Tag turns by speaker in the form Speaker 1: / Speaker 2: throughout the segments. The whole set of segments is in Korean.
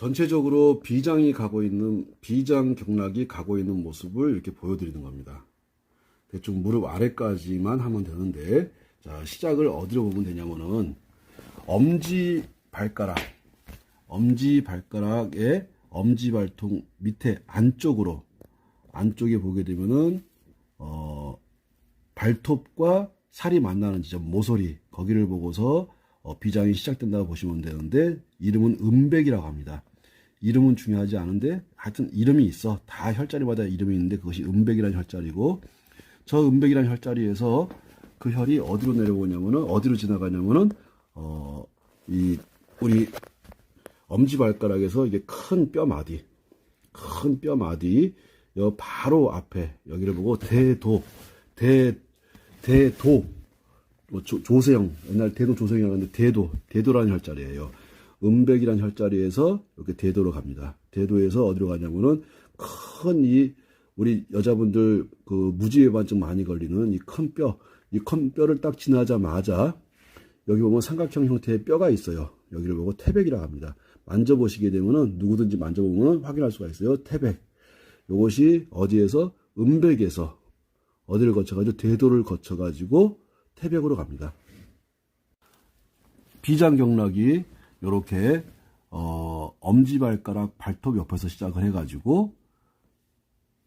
Speaker 1: 전체적으로 비장 경락이 가고 있는 모습을 이렇게 보여드리는 겁니다. 대충 무릎 아래까지만 하면 되는데, 자, 시작을 어디로 보면 되냐면은, 엄지발가락의 엄지발통 밑에 안쪽에 보게 되면은, 발톱과 살이 만나는 지점, 모서리, 거기를 보고서 비장이 시작된다고 보시면 되는데, 이름은 음백이라고 합니다. 이름은 중요하지 않은데 하여튼 이름이 있어. 다 혈자리마다 이름이 있는데 그것이 음백이라는 혈자리고, 저 음백이라는 혈자리에서 그 혈이 어디로 내려오냐면은, 어디로 지나가냐면은 우리 엄지발가락에서 이게 큰 뼈마디 여 바로 앞에 여기를 보고 대도 조세형, 옛날 대도 조세형이라고 하는데 대도라는 혈자리예요. 음백이라는 혈자리에서 이렇게 대도로 갑니다. 대도에서 어디로 가냐면은 우리 여자분들 그 무지외반증 많이 걸리는 이 큰 뼈를 딱 지나자마자 여기 보면 삼각형 형태의 뼈가 있어요. 여기를 보고 태백이라고 합니다. 만져보시게 되면은 누구든지 만져보면 확인할 수가 있어요. 태백. 이것이 어디에서? 음백에서 어디를 거쳐가지고 대도를 거쳐가지고 태백으로 갑니다. 비장경락이 이렇게 엄지발가락 발톱 옆에서 시작을 해가지고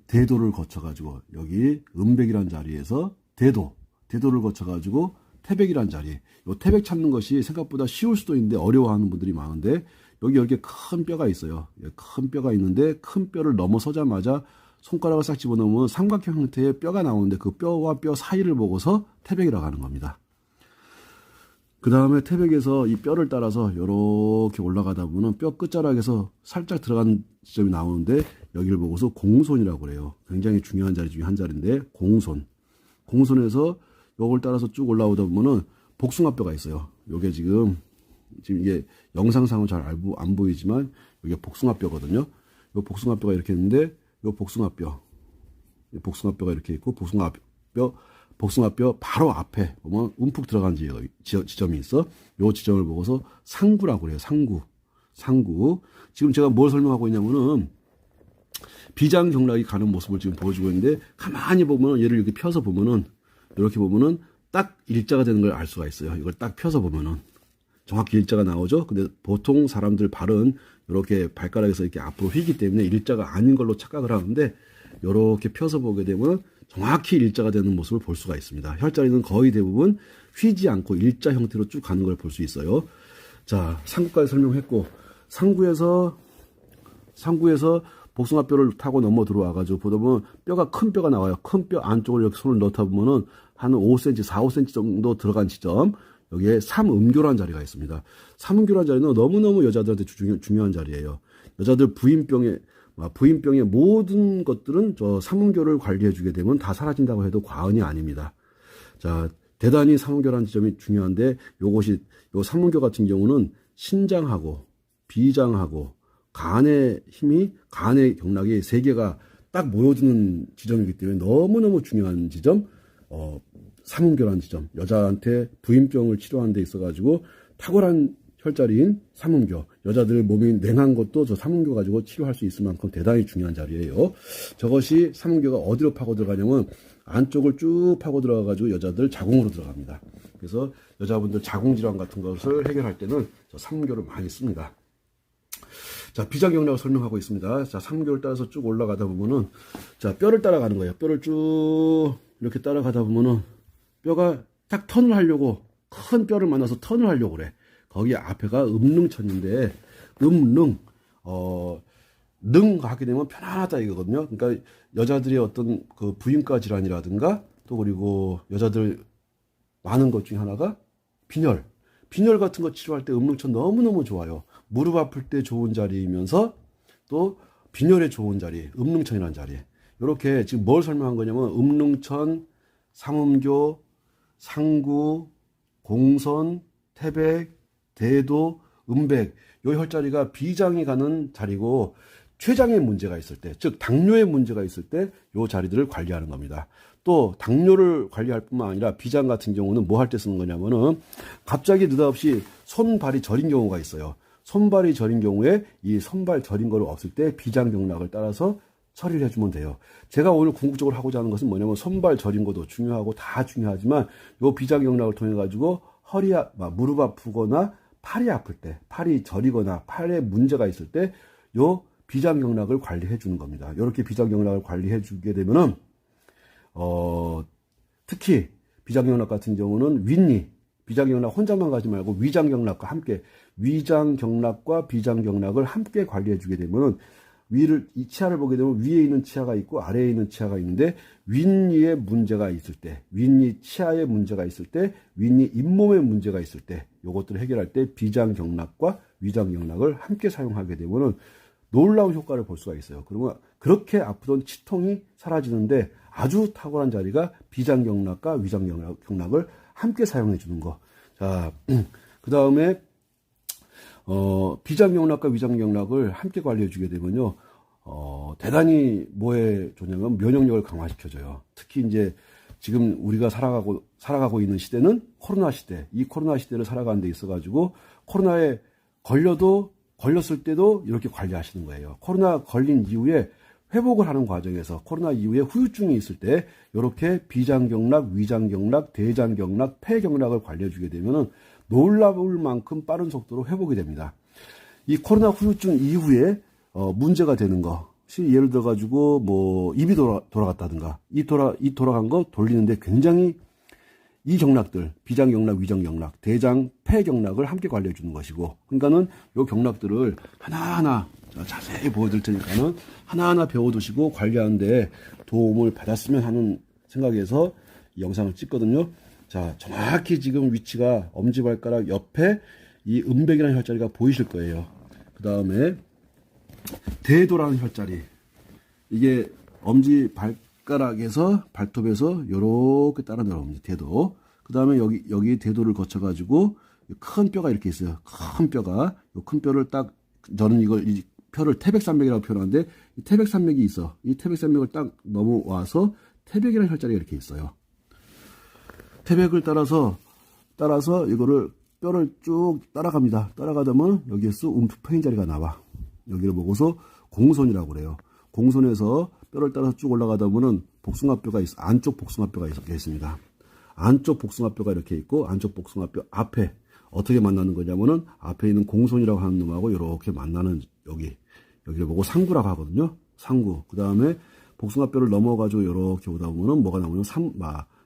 Speaker 1: 대도를 거쳐가지고 여기 음백이라는 자리에서 대도를 거쳐가지고 태백이라는 자리. 요 태백 찾는 것이 생각보다 쉬울 수도 있는데 어려워하는 분들이 많은데, 여기 이렇게 큰 뼈가 있어요. 큰 뼈가 있는데 큰 뼈를 넘어서자마자 손가락을 싹 집어넣으면 삼각형 형태의 뼈가 나오는데 그 뼈와 뼈 사이를 보고서 태백이라고 하는 겁니다. 그 다음에 태백에서 이 뼈를 따라서 이렇게 올라가다 보면 뼈 끝자락에서 살짝 들어간 지점이 나오는데 여기를 보고서 공손이라고 그래요. 굉장히 중요한 자리 중에 한 자리인데 공손에서 요걸 따라서 쭉 올라오다 보면은 복숭아뼈가 있어요. 요게 지금 이게 영상상은 잘 안 보이지만 이게 복숭아뼈거든요. 요 복숭아뼈가 이렇게 있는데 요 복숭아뼈가 이렇게 있고 복숭아뼈 바로 앞에 보면 움푹 들어간 지점이 있어. 요 지점을 보고서 상구라고 그래요. 상구. 지금 제가 뭘 설명하고 있냐면은 비장경락이 가는 모습을 지금 보여주고 있는데, 가만히 보면 얘를 이렇게 펴서 보면은 이렇게 보면은 딱 일자가 되는 걸 알 수가 있어요. 이걸 딱 펴서 보면은 정확히 일자가 나오죠. 근데 보통 사람들 발은 이렇게 발가락에서 이렇게 앞으로 휘기 때문에 일자가 아닌 걸로 착각을 하는데, 이렇게 펴서 보게 되면 정확히 일자가 되는 모습을 볼 수가 있습니다. 혈자리는 거의 대부분 휘지 않고 일자 형태로 쭉 가는 걸 볼 수 있어요. 자, 상구까지 설명했고, 상구에서 복숭아뼈를 타고 넘어 들어와가지고 보다 보면 뼈가 큰 뼈가 나와요. 큰 뼈 안쪽을 이렇게 손을 넣다 보면은 한 5cm, 4, 5cm 정도 들어간 지점, 여기에 삼음교라는 자리가 있습니다. 삼음교라는 자리는 너무너무 여자들한테 중요한 자리예요. 여자들 부인병의 모든 것들은 저 삼음교를 관리해주게 되면 다 사라진다고 해도 과언이 아닙니다. 자, 대단히 삼음교라는 지점이 중요한데, 요 삼음교 같은 경우는 신장하고 비장하고 간의 경락이 세 개가 딱 모여드는 지점이기 때문에 너무너무 중요한 지점, 삼음교라는 지점. 여자한테 부인병을 치료하는 데 있어가지고 탁월한 혈자리인 삼음교, 여자들 몸이 냉한 것도 저 삼음교 가지고 치료할 수 있을 만큼 대단히 중요한 자리예요. 저것이 삼음교가 어디로 파고 들어가냐면 안쪽을 쭉 파고 들어가가지고 여자들 자궁으로 들어갑니다. 그래서 여자분들 자궁 질환 같은 것을 해결할 때는 저 삼음교를 많이 씁니다. 자, 비장경락을 설명하고 있습니다. 자, 삼음교를 따라서 쭉 올라가다 보면은, 자, 뼈를 따라가는 거예요. 뼈를 쭉 이렇게 따라가다 보면은 뼈가 딱 턴을 하려고, 큰 뼈를 만나서 턴을 하려고 그래. 거기 앞에가 음릉천인데, 능 하게 되면 편안하다 이거거든요. 그러니까 여자들의 어떤 그 부인과 질환이라든가, 또 그리고 여자들 많은 것 중에 하나가 빈혈 같은 거 치료할 때 음릉천 너무너무 좋아요. 무릎 아플 때 좋은 자리이면서 또 빈혈에 좋은 자리, 음릉천이라는 자리. 이렇게 지금 뭘 설명한 거냐면 음릉천, 삼음교, 상구, 공선, 태백, 대도, 음백, 요 혈자리가 비장이 가는 자리고, 췌장에 문제가 있을 때, 즉 당뇨에 문제가 있을 때 요 자리들을 관리하는 겁니다. 또 당뇨를 관리할 뿐만 아니라 비장 같은 경우는 뭐 할 때 쓰는 거냐면은 갑자기 느닷없이 손발이 저린 경우가 있어요. 손발이 저린 경우에 이 손발 저린 거를 없을 때 비장경락을 따라서 처리를 해주면 돼요. 제가 오늘 궁극적으로 하고자 하는 것은 뭐냐면 손발 저린 것도 중요하고 다 중요하지만 요 비장경락을 통해 가지고 무릎 아프거나 팔이 아플 때, 팔이 저리거나 팔에 문제가 있을 때 요 비장경락을 관리해 주는 겁니다. 이렇게 비장경락을 관리해 주게 되면은 특히 비장경락 같은 경우는 윗니, 비장경락 혼자만 가지 말고 위장경락과 함께, 위장경락과 비장경락을 함께 관리해 주게 되면은 이 치아를 보게 되면 위에 있는 치아가 있고 아래에 있는 치아가 있는데 윗니에 문제가 있을 때, 윗니 치아에 문제가 있을 때, 윗니 잇몸에 문제가 있을 때 요것들을 해결할 때 비장경락과 위장경락을 함께 사용하게 되면은 놀라운 효과를 볼 수가 있어요. 그러면 그렇게 아프던 치통이 사라지는데 아주 탁월한 자리가 비장경락과 위장경락을 함께 사용해 주는 거. 자, 그 다음에 비장경락과 위장경락을 함께 관리해 주게 되면요, 대단히 뭐에 좋냐면 면역력을 강화시켜줘요. 특히 이제 지금 우리가 살아가고 있는 시대는 코로나 시대. 이 코로나 시대를 살아가는 데 있어가지고 코로나에 걸렸을 때도 이렇게 관리하시는 거예요. 코로나 걸린 이후에 회복을 하는 과정에서 코로나 이후에 후유증이 있을 때 이렇게 비장경락, 위장경락, 대장경락, 폐경락을 관리해 주게 되면은 놀라울 만큼 빠른 속도로 회복이 됩니다. 이 코로나 후유증 이후에 문제가 되는 것이 예를 들어 가지고 뭐 입이 돌아갔다든가 이 돌아간 거 돌리는데 굉장히 이 경락들, 비장경락, 위장경락, 대장, 폐경락을 함께 관리해 주는 것이고, 그러니까는 요 경락들을 하나하나 자세히 보여드릴 테니까는 하나하나 배워두시고 관리하는데 도움을 받았으면 하는 생각에서 이 영상을 찍거든요. 자, 정확히 지금 위치가 엄지발가락 옆에 이 음백이라는 혈자리가 보이실 거예요. 그 다음에 대도라는 혈자리, 이게 엄지발가락에서 발톱에서 요렇게 따라 내려옵니다. 대도. 그 다음에 여기 대도를 거쳐가지고 큰 뼈가 이렇게 있어요. 큰 뼈가. 요 큰 뼈를 딱, 저는 이 뼈를 태백산맥이라고 표현하는데, 이 태백산맥이 있어. 이 태백산맥을 딱 넘어와서 태백이라는 혈자리가 이렇게 있어요. 태백을 따라서 이거를 뼈를 쭉 따라갑니다. 따라가다 보면 여기에서 움푹 자리가 나와. 여기를 보고서 공손이라고 그래요. 공손에서 뼈를 따라서 쭉 올라가다 보면 복숭아뼈가 있어. 안쪽 복숭아뼈가 있습니다. 안쪽 복숭아뼈가 이렇게 있고, 안쪽 복숭아뼈 앞에 어떻게 만나는 거냐면은 앞에 있는 공손이라고 하는 놈하고 이렇게 만나는 여기를 보고 상구라고 하거든요. 상구. 그 다음에 복숭아뼈를 넘어가지고 이렇게 오다 보면은 뭐가 나오냐면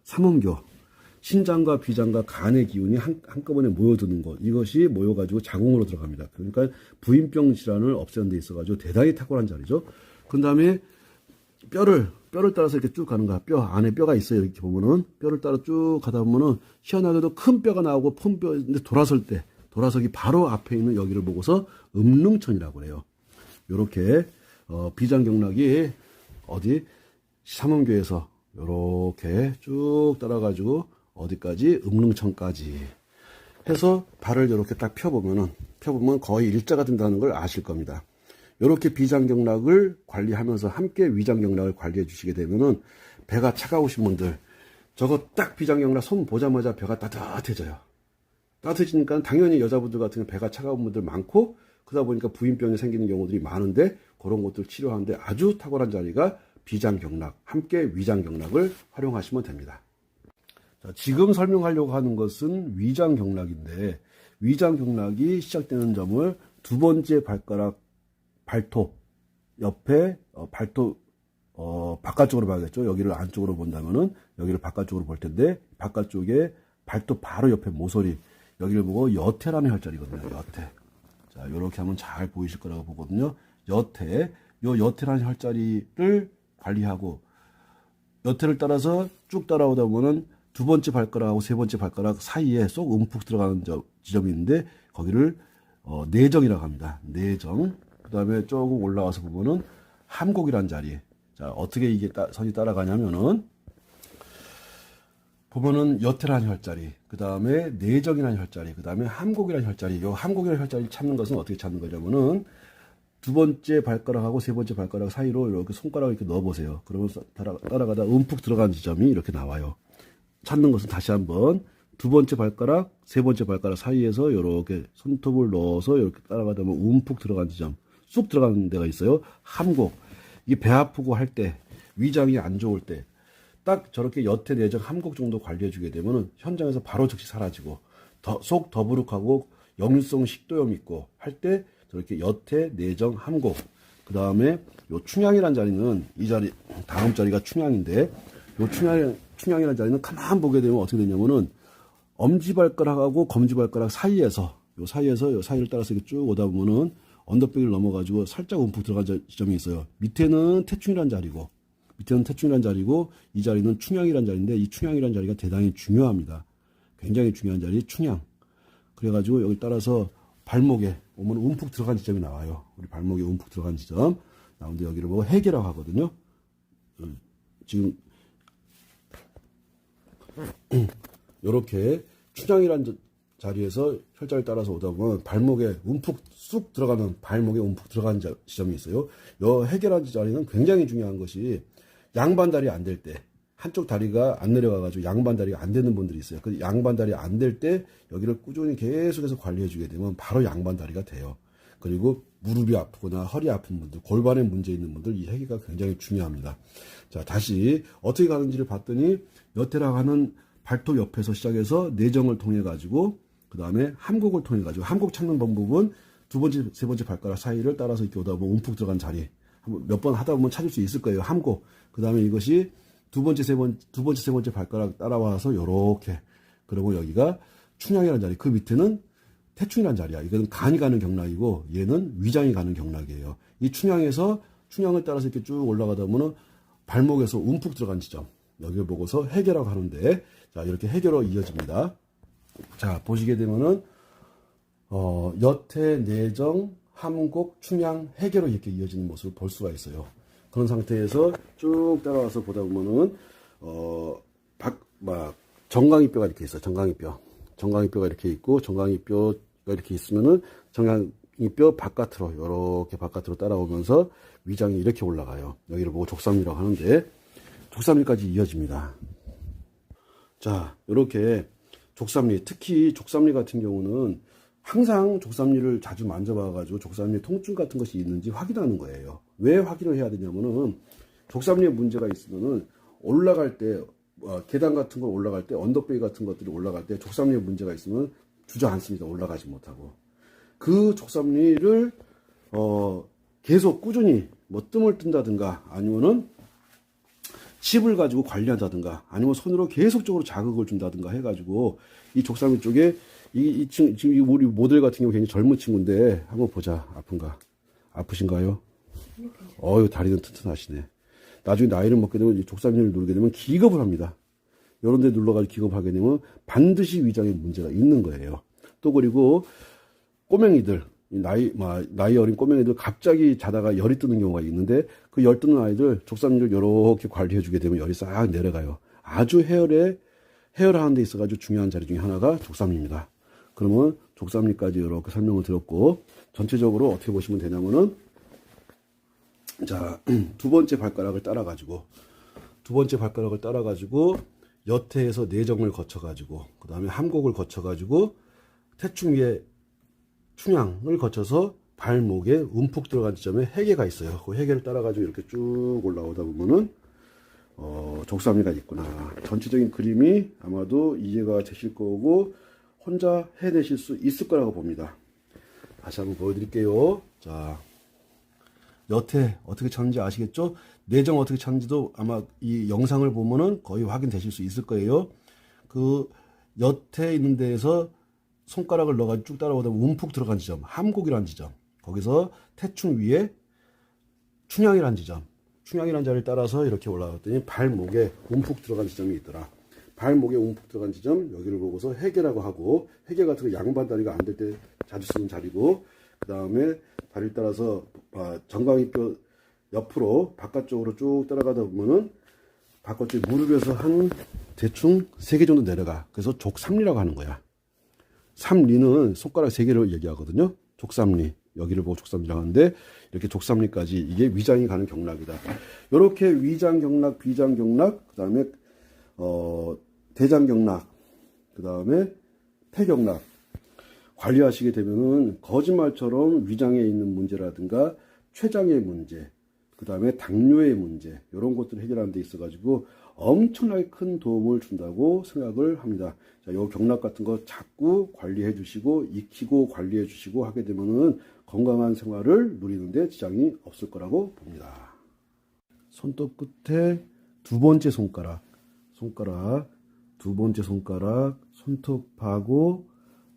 Speaker 1: 삼음교. 신장과 비장과 간의 기운이 한꺼번에 모여드는 것. 이것이 모여가지고 자궁으로 들어갑니다. 그러니까 부인병 질환을 없애는 데 있어가지고 대단히 탁월한 자리죠. 그 다음에 뼈를 따라서 이렇게 쭉 가는 거야. 뼈 안에 뼈가 있어요. 이렇게 보면은 뼈를 따라 쭉 가다 보면은 희한하게도 큰 뼈가 나오고 큰 뼈인데 돌아서기 바로 앞에 있는 여기를 보고서 음릉천이라고 그래요. 요렇게 비장경락이 어디 삼음교에서 요렇게 쭉 따라가지고 어디까지 음릉천까지 해서 발을 이렇게 딱 펴보면 거의 일자가 된다는 걸 아실 겁니다. 이렇게 비장경락을 관리하면서 함께 위장경락을 관리해 주시게 되면은 배가 차가우신 분들, 저거 딱 비장경락 손 보자마자 배가 따뜻해져요. 따뜻해지니까 당연히 여자분들 같은 경우 배가 차가운 분들 많고, 그러다 보니까 부인병이 생기는 경우들이 많은데 그런 것들 치료하는데 아주 탁월한 자리가 비장경락, 함께 위장경락을 활용하시면 됩니다. 자, 지금 설명하려고 하는 것은 위장경락인데, 위장경락이 시작되는 점을 두 번째 발톱 옆에 발톱 바깥쪽으로 봐야겠죠. 여기를 안쪽으로 본다면은 여기를 바깥쪽으로 볼 텐데, 바깥쪽에 발톱 바로 옆에 모서리, 여기를 보고 여태라는 혈자리거든요. 여태. 자, 이렇게 하면 잘 보이실 거라고 보거든요. 여태라는 혈자리를 관리하고, 여태를 따라서 쭉 따라오다 보면은 두 번째 발가락하고 세 번째 발가락 사이에 쏙 움푹 들어가는 지점이 있는데, 거기를 내정이라고 합니다. 내정. 그 다음에 조금 올라와서 보면은 함곡이란 자리. 자, 어떻게 이게 선이 따라가냐면은, 보면은 여태라는 혈자리, 그 다음에 내정이라는 혈자리, 그 다음에 함곡이라는 혈자리. 요 함곡이라는 혈자리를 찾는 것은 어떻게 찾는 거냐면은, 두 번째 발가락하고 세 번째 발가락 사이로 이렇게 손가락을 이렇게 넣어보세요. 그러면 따라가다 움푹 들어간 지점이 이렇게 나와요. 찾는 것은 다시 한번 두 번째 발가락, 세 번째 발가락 사이에서 이렇게 손톱을 넣어서 이렇게 따라가다 보면 움푹 들어간 지점, 쑥 들어가는 데가 있어요. 함곡. 이게 배 아프고 할 때, 위장이 안 좋을 때, 딱 저렇게 여태 내정 함곡 정도 관리해주게 되면 현장에서 바로 즉시 사라지고, 속 더부룩하고 역류성 식도염 있고 할 때 저렇게 여태 내정 함곡. 그 다음에 요 충양이란 자리는 이 자리, 다음 자리가 충양인데, 요 충양이란 자리는 가만 보게 되면 어떻게 되냐면은 엄지발가락하고 검지발가락 사이에서 요 사이를 따라서 이렇게 쭉 오다 보면은 언더백을 넘어가지고 살짝 움푹 들어간 지점이 있어요. 밑에는 태충이란 자리고 이 자리는 충양이란 자리인데 이 충양이란 자리가 대단히 중요합니다. 굉장히 중요한 자리 충양. 그래가지고 여기 따라서 발목에 오면 움푹 들어간 지점이 나와요. 우리 발목에 움푹 들어간 지점 나오는데 여기를 보고 해계라고 하거든요. 지금 이렇게 충양이란 자리에서 혈자를 따라서 오다 보면 발목에 움푹 쑥 들어가는 발목에 움푹 들어간 지점이 있어요. 이 해계란 자리는 굉장히 중요한 것이 양반 다리 안 될 때 한쪽 다리가 안 내려가가지고 양반 다리가 안 되는 분들이 있어요. 그 양반 다리 안 될 때 여기를 꾸준히 계속해서 관리해주게 되면 바로 양반 다리가 돼요. 그리고 무릎이 아프거나 허리 아픈 분들, 골반에 문제 있는 분들 이 해계가 굉장히 중요합니다. 자, 다시 어떻게 가는지를 봤더니 여태라고 하는 발톱 옆에서 시작해서 내정을 통해 가지고 그 다음에 함곡을 통해 가지고 함곡 찾는 방법은 두 번째, 세 번째 발가락 사이를 따라서 이렇게 오다 보면 움푹 들어간 자리 몇 번 하다 보면 찾을 수 있을 거예요. 함곡. 그 다음에 이것이 두 번째, 세 번째 발가락 따라와서 요렇게. 그리고 여기가 충양이라는 자리. 그 밑에는 태충이라는 자리야. 이거는 간이 가는 경락이고 얘는 위장이 가는 경락이에요. 이 충양을 따라서 이렇게 쭉 올라가다 보면 발목에서 움푹 들어간 지점. 여기를 보고서 해계라고 하는데 자, 이렇게 해계로 이어집니다. 자, 보시게 되면은 여태, 내정, 함곡, 충양, 해계로 이렇게 이어지는 모습을 볼 수가 있어요. 그런 상태에서 쭉 따라와서 보다 보면은 정강이뼈가 이렇게 있어. 정강이뼈가 이렇게 있고 정강이뼈가 이렇게 있으면은 정강이뼈 바깥으로 이렇게 바깥으로 따라오면서 위장이 이렇게 올라가요. 여기를 보고 족삼리라고 하는데 족삼리까지 이어집니다. 자, 이렇게 족삼리, 특히 족삼리 같은 경우는 항상 족삼리를 자주 만져봐가지고 족삼리에 통증 같은 것이 있는지 확인하는 거예요. 왜 확인을 해야 되냐면은 족삼리에 문제가 있으면은 올라갈 때 계단 같은 거 올라갈 때 언더베이 같은 것들이 올라갈 때 족삼리에 문제가 있으면 주저앉습니다. 올라가지 못하고 그 족삼리를 계속 꾸준히 뭐 뜸을 뜬다든가 아니면은 칩을 가지고 관리한다든가 아니면 손으로 계속적으로 자극을 준다든가 해가지고 이 족삼리 쪽에 지금 우리 모델 같은 경우 굉장히 젊은 친구인데 한번 보자. 아프신가요? 다리는 튼튼하시네. 나중에 나이를 먹게 되면 족삼리를 누르게 되면 기겁을 합니다. 이런 데 눌러가지고 기겁하게 되면 반드시 위장에 문제가 있는 거예요. 또 그리고 꼬맹이들 나이 어린 꼬맹이들 갑자기 자다가 열이 뜨는 경우가 있는데 그 열 뜨는 아이들 족삼리를 이렇게 관리해 주게 되면 열이 싹 내려가요. 아주 헤어하는 데 있어가지고 중요한 자리 중에 하나가 족삼리입니다. 그러면 족삼리까지 이렇게 설명을 드렸고 전체적으로 어떻게 보시면 되냐면은 자, 두 번째 발가락을 따라가지고 여태에서 내정을 거쳐가지고 그 다음에 함곡을 거쳐가지고 태충 위에 충양을 거쳐서 발목에 움푹 들어간 지점에 해계가 있어요. 그 해계를 따라가지고 이렇게 쭉 올라오다 보면은 족삼리가 있구나. 전체적인 그림이 아마도 이해가 되실 거고 혼자 해내실 수 있을 거라고 봅니다. 다시 한번 보여드릴게요. 자, 여태 어떻게 찾는지 아시겠죠? 내정 어떻게 찾는지도 아마 이 영상을 보면은 거의 확인되실 수 있을 거예요. 그 여태 있는 데에서 손가락을 넣어가지고 쭉 따라오다 보면 움푹 들어간 지점, 함곡이라는 지점, 거기서 태충 위에 충양이라는 지점, 충양이라는 자리를 따라서 이렇게 올라갔더니 발목에 움푹 들어간 지점이 있더라. 발목에 움푹 들어간 지점, 여기를 보고서 해계라고 하고, 해계 같은 거 양반 다리가 안 될 때 자주 쓰는 자리고, 그 다음에 다리를 따라서 정강이뼈 옆으로 바깥쪽으로 쭉 따라가다 보면은 바깥쪽 무릎에서 한 대충 3개 정도 내려가. 그래서 족삼리라고 하는 거야. 삼리는 손가락 3개를 얘기하거든요. 족삼리. 여기를 보고 족삼리라고 하는데 이렇게 족삼리까지 이게 위장이 가는 경락이다. 이렇게 위장 경락, 비장 경락, 그 다음에 대장 경락, 그 그 다음에 폐경락. 관리하시게 되면은 거짓말처럼 위장에 있는 문제라든가 췌장의 문제, 그 다음에 당뇨의 문제, 이런 것들을 해결하는 데 있어가지고 엄청나게 큰 도움을 준다고 생각을 합니다. 자, 요 경락 같은 거 자꾸 관리해 주시고, 익히고 관리해 주시고 하게 되면은 건강한 생활을 누리는데 지장이 없을 거라고 봅니다. 손톱 끝에 두 번째 손가락, 두 번째 손가락, 손톱하고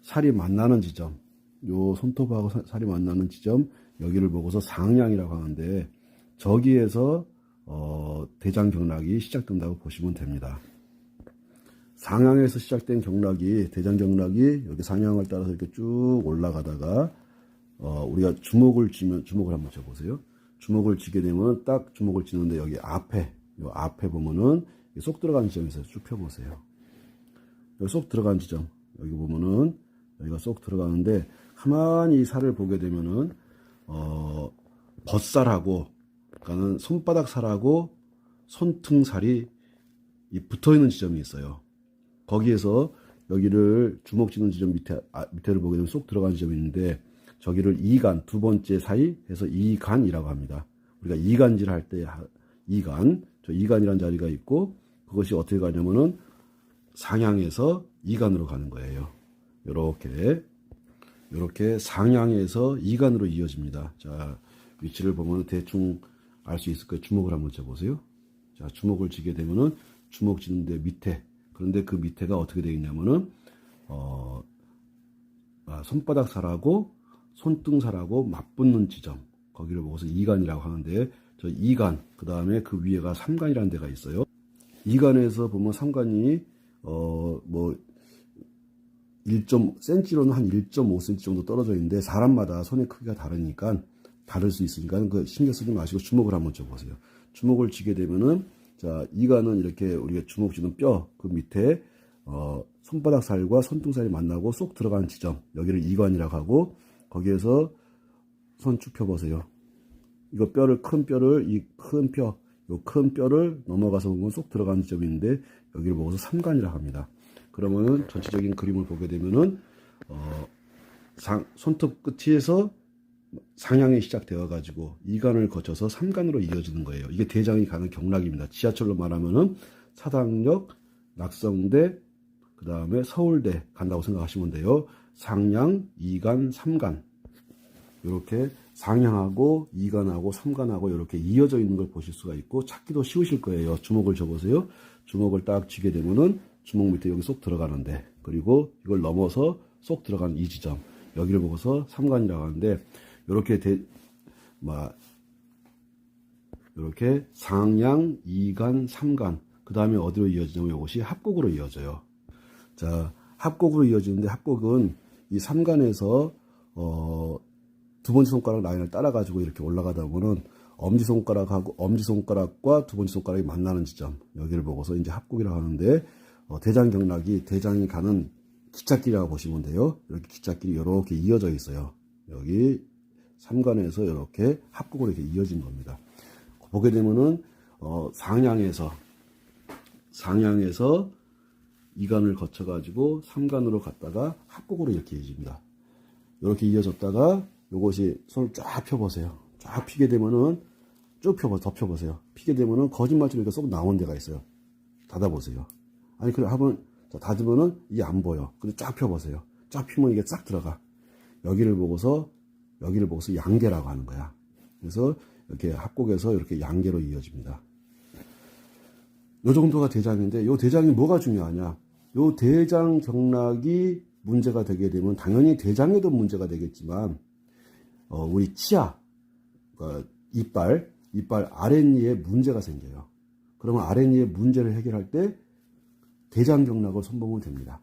Speaker 1: 살이 만나는 지점, 요 손톱하고 살이 만나는 지점, 여기를 보고서 상냥이라고 하는데, 저기에서 대장경락이 시작된다고 보시면 됩니다. 상향에서 시작된 경락이, 대장경락이 여기 상향을 따라서 이렇게 쭉 올라가다가 우리가 주먹을 쥐면, 주먹을 한번 쥐어보세요. 주먹을 쥐게 되면 딱 주먹을 쥐는데 여기 앞에, 요 앞에 보면은 쏙 들어가는 지점에서 쭉 펴보세요. 여기 쏙 들어간 지점, 여기 보면은 여기가 쏙 들어가는데, 가만히 이 살을 보게 되면은 벗살하고, 그러니까는 손바닥 살하고 손등살이 붙어 있는 지점이 있어요. 거기에서 여기를 주먹 쥐는 지점 밑에를 보게 되면 쏙 들어간 지점이 있는데, 저기를 이간, 두 번째 사이 해서 이간이라고 합니다. 우리가 이간질 할 때 이간, 저 이간이라는 자리가 있고, 그것이 어떻게 가냐면은 상향에서 이간으로 가는 거예요. 요렇게 상향에서 이간으로 이어집니다. 자, 위치를 보면 대충 알 수 있을 거예요. 주먹을 한번 쥐어보세요. 자, 주먹을 쥐게 되면은 주먹 쥐는데 밑에, 그런데 그 밑에가 어떻게 되어 있냐면은 손바닥 살하고 손등살하고 맞붙는 지점, 거기를 보고서 이간이라고 하는데, 저 이간, 그 다음에 그 위에가 삼간이라는 데가 있어요. 이간에서 보면 삼간이 1.cm로는 한 1.5cm 정도 떨어져 있는데, 사람마다 손의 크기가 다르니까 다를 수 있으니까 그 신경 쓰지 마시고 주먹을 한번 쥐어보세요. 주먹을 쥐게 되면은, 자, 이간은 이렇게 우리가 주먹 쥐는 뼈 그 밑에 손바닥 살과 손등살이 만나고 쏙 들어가는 지점, 여기를 이관이라고 하고, 거기에서 손 쭉 펴보세요. 이거 뼈를, 큰 뼈를, 이 큰 뼈, 요 큰 뼈를 넘어가서 보면 쏙 들어가는 지점이 있는데, 여기를 보고서 삼간이라고 합니다. 그러면은 전체적인 그림을 보게 되면은 손톱 끝에서 상향이 시작되어 가지고 이간을 거쳐서 삼간으로 이어지는 거예요. 이게 대장이 가는 경락입니다. 지하철로 말하면은 사당역, 낙성대, 그 다음에 서울대 간다고 생각하시면 돼요. 상향, 이간, 삼간, 이렇게 상향하고 이간하고 삼간하고 이렇게 이어져 있는 걸 보실 수가 있고, 찾기도 쉬우실 거예요. 주먹을 쥐어보세요. 주먹을 딱 쥐게 되면은 주먹 밑에 여기 쏙 들어가는데, 그리고 이걸 넘어서 쏙 들어가는 이 지점, 여기를 보고서 삼간이라고 하는데, 이렇게 상향, 이간, 삼간, 그 다음에 어디로 이어지냐면 이것이 합곡으로 이어져요. 자, 합곡으로 이어지는데, 합곡은 이 삼간에서 두 번째 손가락 라인을 따라 가지고 이렇게 올라가다 보면 엄지손가락과 두 번째 손가락이 만나는 지점, 여기를 보고서 이제 합곡이라고 하는데, 대장경락이, 대장이 가는 기찻길이라고 보시면 돼요. 이렇게 기찻길이 이렇게 이어져 있어요. 여기 삼간에서 이렇게 합곡으로 이렇게 이어진 겁니다. 보게 되면은 상향에서 이간을 거쳐 가지고 삼간으로 갔다가 합곡으로 이렇게 이어집니다. 이렇게 이어졌다가 요것이 손을 쫙 펴보세요. 쫙 피게 되면은 쭉 더 펴보세요. 피게 되면은 거짓말처럼 이렇게 쏙 나온 데가 있어요. 닫아보세요. 아니, 그래, 닫으면은 이게 안 보여. 근데 쫙 펴보세요. 쫙 피면 이게 싹 들어가. 여기를 보고서 양계라고 하는 거야. 그래서 이렇게 합곡에서 이렇게 양계로 이어집니다. 요 정도가 대장인데, 요 대장이 뭐가 중요하냐? 요 대장 경락이 문제가 되게 되면 당연히 대장에도 문제가 되겠지만, 우리 치아, 이빨 아랫니에 문제가 생겨요. 그러면 아랫니에 문제를 해결할 때 대장경락을 선보면 됩니다.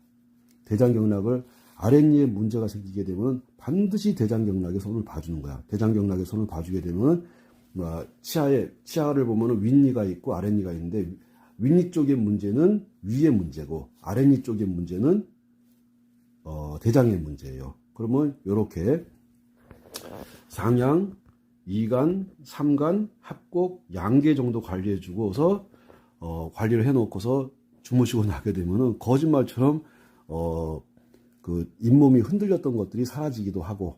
Speaker 1: 대장경락을, 아랫니에 문제가 생기게 되면 반드시 대장경락에 손을 봐주는 거야. 대장경락에 손을 봐주게 되면 치아를 보면 윗니가 있고 아랫니가 있는데, 윗니 쪽의 문제는 위의 문제고 아랫니 쪽의 문제는 대장의 문제예요. 그러면 이렇게 상향, 이간, 삼간, 합곡, 양계 정도 관리해 주고서 관리를 해 놓고서 주무시고 나게 되면은 거짓말처럼 그 잇몸이 흔들렸던 것들이 사라지기도 하고,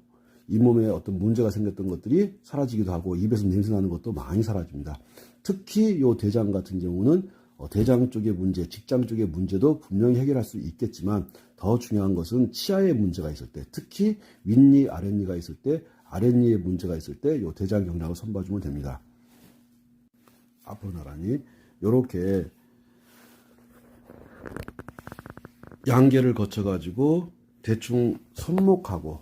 Speaker 1: 잇몸에 어떤 문제가 생겼던 것들이 사라지기도 하고, 입에서 냄새 나는 것도 많이 사라집니다. 특히 요 대장 같은 경우는 대장 쪽의 문제, 직장 쪽의 문제도 분명히 해결할 수 있겠지만, 더 중요한 것은 치아에 문제가 있을 때, 특히 윗니, 아랫니가 있을 때, 아랫니에 문제가 있을 때 요 대장 경락을 선봐주면 됩니다. 앞으로 나란히 요렇게 양계를 거쳐가지고 대충 손목하고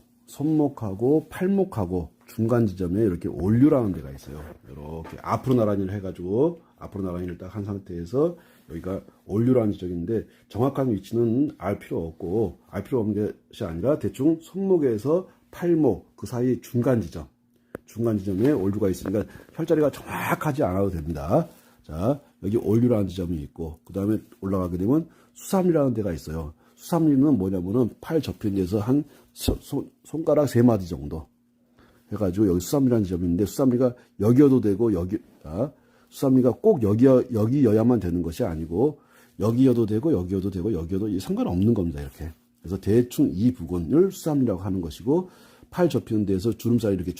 Speaker 1: 팔목하고 중간 지점에 이렇게 올류라는 데가 있어요. 이렇게 앞으로 나란히를 해가지고 앞으로 나란히를 딱 한 상태에서 여기가 올류라는 지점인데, 정확한 위치는 알 필요 없는 것이 아니라 대충 손목에서 팔목 그 사이 중간 지점에 올류가 있으니까 혈자리가 정확하지 않아도 됩니다. 자, 여기 올류라는 지점이 있고, 그 다음에 올라가게 되면 수삼리라는 데가 있어요. 수삼리는 뭐냐면은 팔 접힌 데서 한 손가락 3마디 정도 해가지고 여기 수삼리라는 지점이 있는데, 수삼리가 여기여도 되고 수삼리가 꼭 여기여야만 되는 것이 아니고, 여기여도 되고 여기여도 상관없는 겁니다. 이렇게. 그래서 대충 이 부분을 수삼리라고 하는 것이고, 팔 접히는 데에서 주름살이 이렇게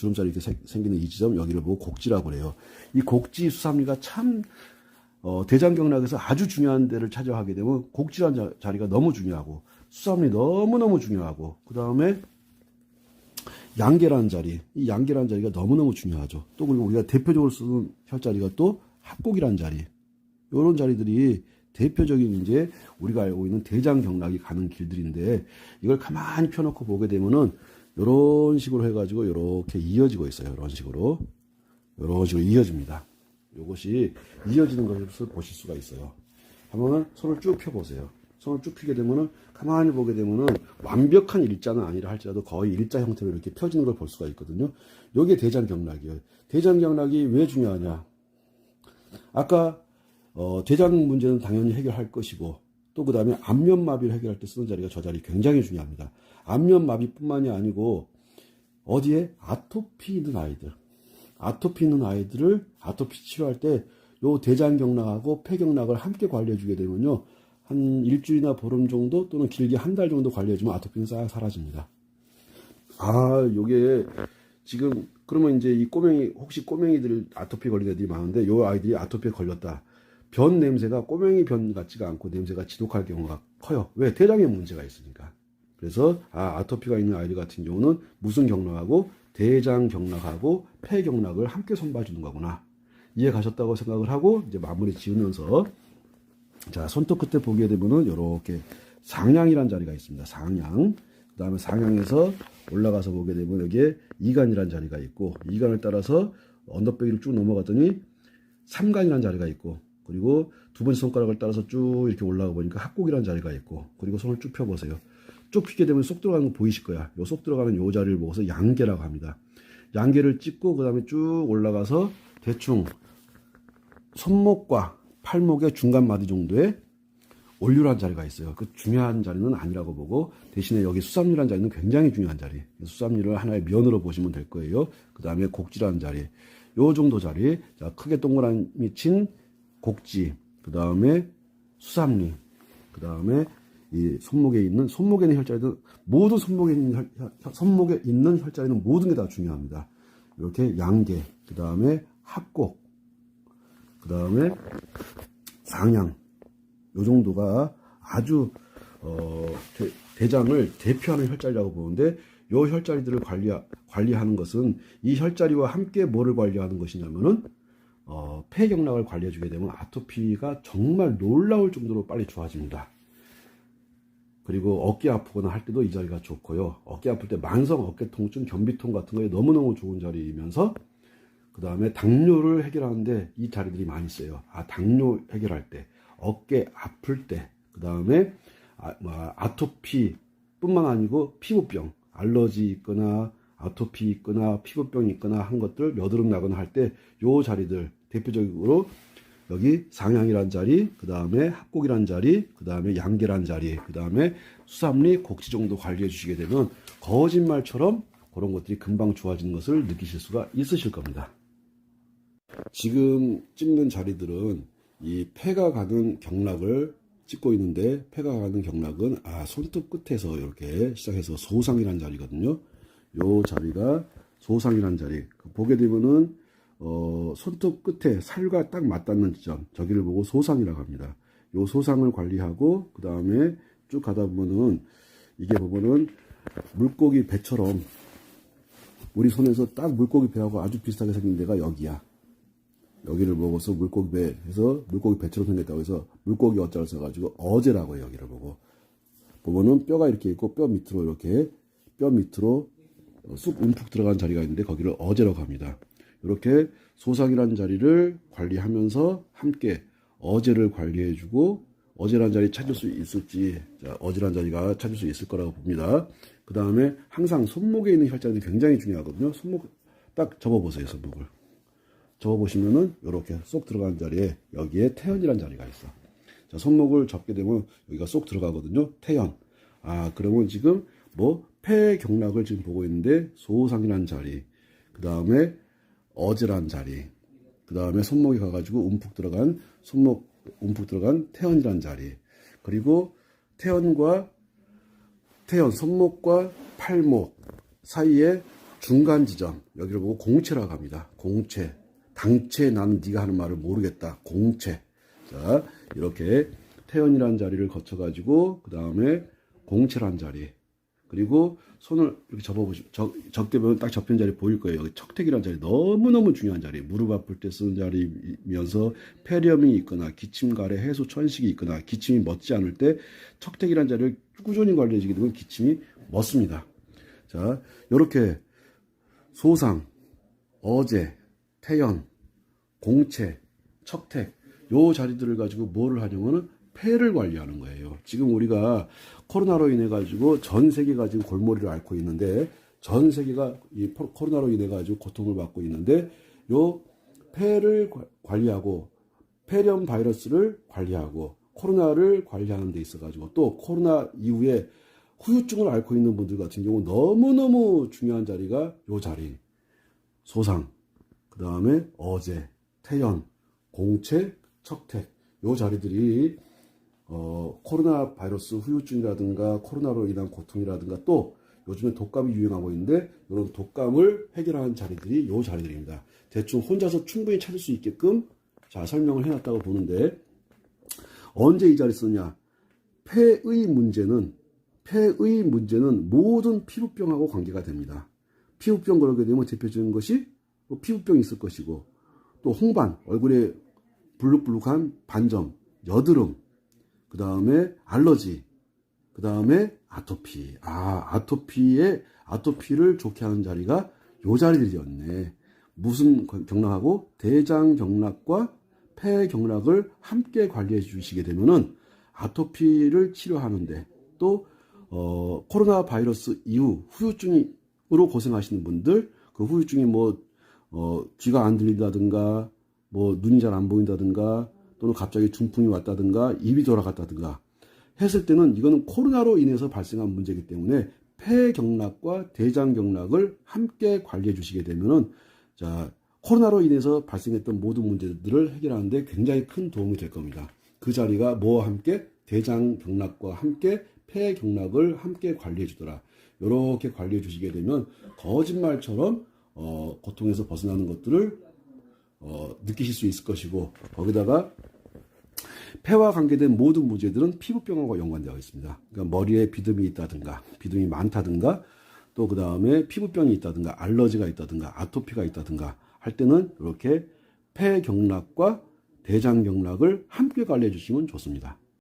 Speaker 1: 생기는 이 지점, 여기를 보고 곡지라고 그래요. 이 곡지 수삼리가 참 대장경락에서 아주 중요한 데를 차지하게 되면, 곡지라는 자리가 너무 중요하고, 수삼리 너무너무 중요하고, 그 다음에 양계라는 자리, 이 양계라는 자리가 너무너무 중요하죠. 또 그리고 우리가 대표적으로 쓰는 혈자리가 또 합곡이라는 자리, 이런 자리들이 대표적인 이제 우리가 알고 있는 대장경락이 가는 길들인데, 이걸 가만히 펴놓고 보게 되면은 이런 식으로 해가지고 이렇게 이어지고 있어요. 이런 식으로 이어집니다. 이것이 이어지는 것을 보실 수가 있어요. 한번 손을 쭉 펴보세요. 손을 쭉 펴게 되면은, 가만히 보게 되면은 완벽한 일자는 아니라 할지라도 거의 일자 형태로 이렇게 펴지는 걸 볼 수가 있거든요. 이게 대장경락이에요. 대장경락이 왜 중요하냐? 아까 대장 문제는 당연히 해결할 것이고, 또 그 다음에 안면마비를 해결할 때 쓰는 자리가 저 자리 굉장히 중요합니다. 안면마비뿐만이 아니고, 어디에 아토피 있는 아이들을 아토피 치료할 때 요 대장경락하고 폐경락을 함께 관리해주게 되면요, 한 일주일이나 보름 정도 또는 길게 한 달 정도 관리해주면 아토피는 싹 사라집니다. 요게 지금 그러면 이제 이 혹시 꼬맹이들 아토피 걸린 애들이 많은데, 요 아이들이 아토피에 걸렸다. 변 냄새가 꼬맹이 변 같지가 않고 냄새가 지독할 경우가 커요. 왜? 대장에 문제가 있으니까. 그래서 아토피가 있는 아이들 같은 경우는 무슨 경락하고 대장 경락하고 폐 경락을 함께 손봐주는 거구나. 이해 가셨다고 생각을 하고 이제 마무리 지으면서, 자, 손톱 끝에 보게 되면은 이렇게 상향이라는 자리가 있습니다. 상향. 그 다음에 상향에서 올라가서 보게 되면 여기에 이간이라는 자리가 있고, 이간을 따라서 언더백이를 쭉 넘어갔더니 삼간이라는 자리가 있고, 그리고 두 번째 손가락을 따라서 쭉 이렇게 올라가 보니까 합곡이라는 자리가 있고, 그리고 손을 쭉 펴보세요. 쭉 펴게 되면 쏙 들어가는 거 보이실 거야. 요 쏙 들어가는 요 자리를 보고서 양계라고 합니다. 양계를 찍고 그 다음에 쭉 올라가서 대충 손목과 팔목의 중간 마디 정도에 올류라는 자리가 있어요. 그 중요한 자리는 아니라고 보고, 대신에 여기 수삼리라는 자리는 굉장히 중요한 자리. 수삼리를 하나의 면으로 보시면 될 거예요. 그 다음에 곡지라는 자리, 요 정도 자리. 자, 크게 동그라미 친 곡지, 그 다음에 수삼리, 그 다음에 이 손목에 있는 혈자리는 모든 손목에 있는 혈자리는 모든 게 다 중요합니다. 이렇게 양계, 그 다음에 합곡, 그 다음에 상향, 요 정도가 아주 대장을 대표하는 혈자리라고 보는데, 요 혈자리들을 관리하는 것은 이 혈자리와 함께 뭐를 관리하는 것이냐면은 폐경락을 관리해주게 되면 아토피가 정말 놀라울 정도로 빨리 좋아집니다. 그리고 어깨 아프거나 할 때도 이 자리가 좋고요. 어깨 아플 때 만성 어깨 통증, 변비통 같은 거에 너무너무 좋은 자리이면서, 그 다음에 당뇨를 해결하는데 이 자리들이 많이 쓰여요. 당뇨 해결할 때, 어깨 아플 때, 그 다음에 아토피 뿐만 아니고 피부병, 알러지 있거나 아토피 있거나 피부병이 있거나 한 것들, 여드름 나거나 할 때 요 자리들 대표적으로 여기 상향이란 자리, 그 다음에 합곡이란 자리, 그 다음에 양계란 자리, 그 다음에 수삼리, 곡지 정도 관리해 주시게 되면 거짓말처럼 그런 것들이 금방 좋아지는 것을 느끼실 수가 있으실 겁니다. 지금 찍는 자리들은 이 폐가 가는 경락을 찍고 있는데 폐가 가는 경락은 손톱 끝에서 이렇게 시작해서 소상이라는 자리거든요. 요 자리가 소상이라는 자리. 보게 되면은 손톱 끝에 살과 딱 맞닿는 지점, 저기를 보고 소상이라고 합니다. 요 소상을 관리하고 그 다음에 쭉 가다 보면은 이게 보면은 물고기 배처럼 우리 손에서 딱 물고기 배하고 아주 비슷하게 생긴 데가 여기야. 여기를 보고서 물고기 배 해서 물고기 배처럼 생겼다고 해서 물고기 어자를 써가지고 어제라고 해요. 여기를 보고 보면은 뼈가 이렇게 있고 뼈 밑으로 이렇게 뼈 밑으로 쑥 움푹 들어간 자리가 있는데 거기를 어제라고 합니다. 이렇게 소상이라는 자리를 관리하면서 함께 어제를 관리해주고 어제라는 자리 찾을 수 있을지, 자, 어제라는 자리가 찾을 수 있을 거라고 봅니다. 그 다음에 항상 손목에 있는 혈자들이 굉장히 중요하거든요. 손목 딱 접어보세요. 손목을 접어보시면은 이렇게 쏙 들어가는 자리에 여기에 태연이라는 자리가 있어. 자, 손목을 접게 되면 여기가 쏙 들어가거든요. 태연. 그러면 지금 뭐 폐경락을 지금 보고 있는데 소상이라는 자리, 그 다음에 어제라는 자리, 그 다음에 손목에 가가지고 움푹 들어간 태연이라는 자리, 그리고 태연, 손목과 팔목 사이에 중간 지점, 여기를 보고 공체라고 합니다. 공체. 당체, 나는 네가 하는 말을 모르겠다. 공체. 자, 이렇게 태연이라는 자리를 거쳐가지고 그 다음에 공체라는 자리, 그리고 손을 이렇게 적게 보면 딱 접힌 자리 보일 거예요. 여기 척택이라는 자리, 너무너무 중요한 자리, 무릎 아플 때 쓰는 자리면서 폐렴이 있거나 기침 가래 해소 천식이 있거나 기침이 멎지 않을 때 척택이라는 자리를 꾸준히 관리해주게 되면 기침이 멎습니다. 자, 이렇게 소상, 어제, 태연, 공체, 척택, 요 자리들을 가지고 뭐를 하냐면은 폐를 관리하는 거예요. 지금 우리가 코로나로 인해 가지고 전 세계가 지금 골머리를 앓고 있는데, 전 세계가 이 코로나로 인해 가지고 고통을 받고 있는데, 요 폐를 관리하고 폐렴 바이러스를 관리하고 코로나를 관리하는 데 있어 가지고 또 코로나 이후에 후유증을 앓고 있는 분들 같은 경우 너무너무 중요한 자리가 요 자리, 소상, 그 다음에 어제, 태연, 공체, 척택, 요 자리들이 코로나 바이러스 후유증이라든가 코로나로 인한 고통이라든가 또 요즘에 독감이 유행하고 있는데 이런 독감을 해결하는 자리들이 요 자리들입니다. 대충 혼자서 충분히 찾을 수 있게끔 자 설명을 해놨다고 보는데, 언제 이 자리 쓰냐? 폐의 문제는 모든 피부병하고 관계가 됩니다. 피부병 그러게 되면 대표적인 것이 피부병이 있을 것이고, 또 홍반, 얼굴에 불룩불룩한 반점, 여드름, 그 다음에 알러지, 그 다음에 아토피. 아토피를 좋게 하는 자리가 요 자리들이었네. 무슨 경락하고 대장 경락과 폐 경락을 함께 관리해 주시게 되면은 아토피를 치료하는데, 또 코로나 바이러스 이후 후유증으로 고생하시는 분들, 그 후유증이 귀가 안 들린다든가, 눈이 잘 안 보인다든가, 또는 갑자기 중풍이 왔다든가, 입이 돌아갔다든가 했을 때는 이거는 코로나로 인해서 발생한 문제이기 때문에 폐경락과 대장경락을 함께 관리해 주시게 되면은, 자, 코로나로 인해서 발생했던 모든 문제들을 해결하는데 굉장히 큰 도움이 될 겁니다. 그 자리가 뭐와 함께? 대장경락과 함께 폐경락을 함께 관리해 주더라. 이렇게 관리해 주시게 되면 거짓말처럼 고통에서 벗어나는 것들을 느끼실 수 있을 것이고, 거기다가 폐와 관계된 모든 문제들은 피부병과 연관되어 있습니다. 그러니까 머리에 비듬이 있다든가, 비듬이 많다든가, 또 그 다음에 피부병이 있다든가, 알러지가 있다든가, 아토피가 있다든가 할 때는 이렇게 폐경락과 대장경락을 함께 관리해 주시면 좋습니다.